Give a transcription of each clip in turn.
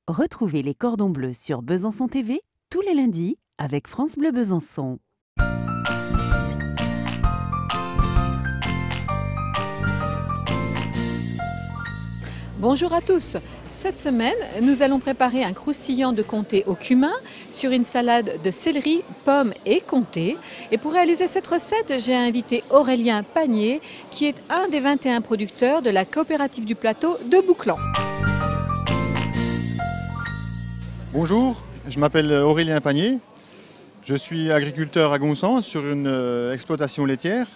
Retrouvez les cordons bleus sur Besançon TV tous les lundis avec France Bleu Besançon. Bonjour à tous. Cette semaine, nous allons préparer un croustillant de comté au cumin sur une salade de céleri, pommes et comté. Et pour réaliser cette recette, j'ai invité Aurélien Pagnier, qui est un des 21 producteurs de la coopérative du plateau de Bouclan. Bonjour, je m'appelle Aurélien Pagnier. Je suis agriculteur à Gonçan sur une exploitation laitière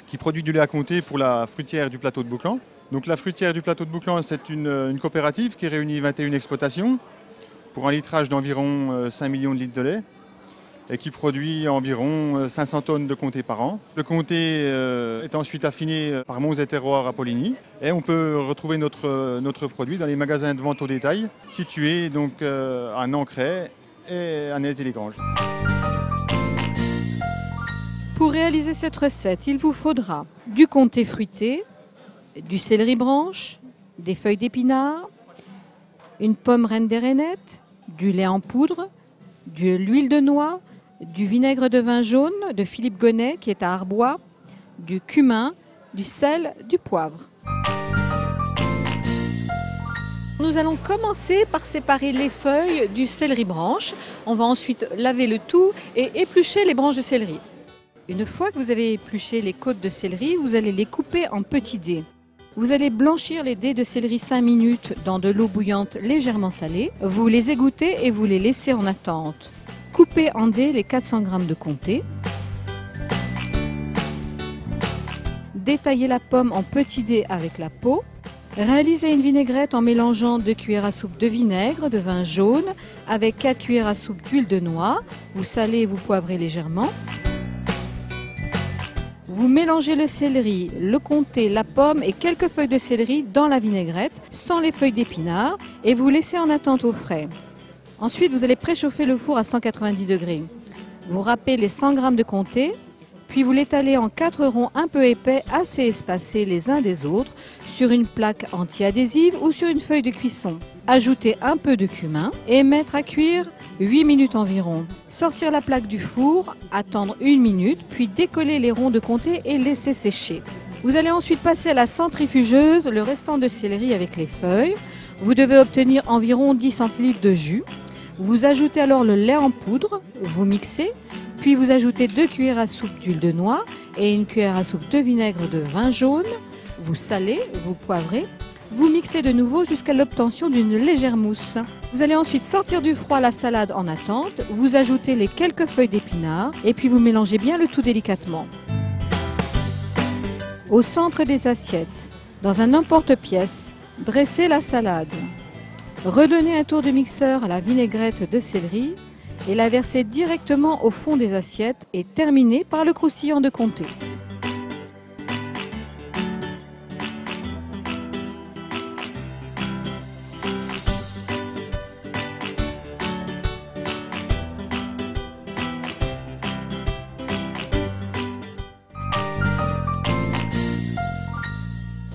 qui produit du lait à comté pour la fruitière du plateau de Bouclan. Donc la fruitière du plateau de Bouclan, c'est une coopérative qui réunit 21 exploitations pour un litrage d'environ 5 millions de litres de lait et qui produit environ 500 tonnes de comté par an. Le comté est ensuite affiné par Monts et Terroirs à Poligny et on peut retrouver notre produit dans les magasins de vente au détail situés donc à Nancray et à Nez-et-les-Granges. Pour réaliser cette recette, il vous faudra du comté fruité, du céleri branche, des feuilles d'épinards, une pomme reine des rainettes, du lait en poudre, de l'huile de noix, du vinaigre de vin jaune de Philippe Gonnet qui est à Arbois, du cumin, du sel, du poivre. Nous allons commencer par séparer les feuilles du céleri branche. On va ensuite laver le tout et éplucher les branches de céleri. Une fois que vous avez épluché les côtes de céleri, vous allez les couper en petits dés. Vous allez blanchir les dés de céleri 5 minutes dans de l'eau bouillante légèrement salée. Vous les égouttez et vous les laissez en attente. Coupez en dés les 400 g de comté. Détaillez la pomme en petits dés avec la peau. Réalisez une vinaigrette en mélangeant 2 cuillères à soupe de vinaigre, de vin jaune, avec 4 cuillères à soupe d'huile de noix. Vous salez et vous poivrez légèrement. Vous mélangez le céleri, le comté, la pomme et quelques feuilles de céleri dans la vinaigrette, sans les feuilles d'épinards, et vous laissez en attente au frais. Ensuite, vous allez préchauffer le four à 190 degrés. Vous râpez les 100 g de comté, puis vous l'étalez en 4 ronds un peu épais, assez espacés les uns des autres, sur une plaque anti-adhésive ou sur une feuille de cuisson. Ajoutez un peu de cumin et mettre à cuire 8 minutes environ. Sortir la plaque du four, attendre 1 minute, puis décoller les ronds de comté et laisser sécher. Vous allez ensuite passer à la centrifugeuse le restant de céleri avec les feuilles. Vous devez obtenir environ 10 centilitres de jus. Vous ajoutez alors le lait en poudre, vous mixez, puis vous ajoutez 2 cuillères à soupe d'huile de noix et 1 cuillère à soupe de vinaigre de vin jaune. Vous salez, vous poivrez. Vous mixez de nouveau jusqu'à l'obtention d'une légère mousse. Vous allez ensuite sortir du froid la salade en attente, vous ajoutez les quelques feuilles d'épinards et puis vous mélangez bien le tout délicatement. Au centre des assiettes, dans un emporte-pièce, dressez la salade. Redonnez un tour de mixeur à la vinaigrette de céleri et la versez directement au fond des assiettes et terminez par le croustillant de comté.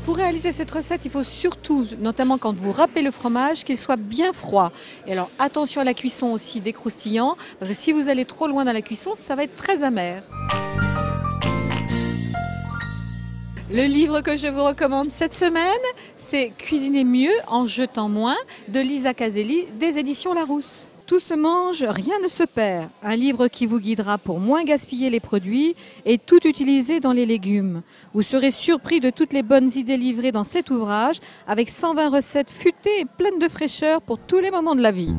Pour réaliser cette recette, il faut surtout, notamment quand vous râpez le fromage, qu'il soit bien froid. Et alors attention à la cuisson aussi des croustillants, parce que si vous allez trop loin dans la cuisson, ça va être très amer. Le livre que je vous recommande cette semaine, c'est Cuisiner mieux en jetant moins de Lisa Caselli des éditions Larousse. Tout se mange, rien ne se perd. Un livre qui vous guidera pour moins gaspiller les produits et tout utiliser dans les légumes. Vous serez surpris de toutes les bonnes idées livrées dans cet ouvrage avec 120 recettes futées et pleines de fraîcheur pour tous les moments de la vie.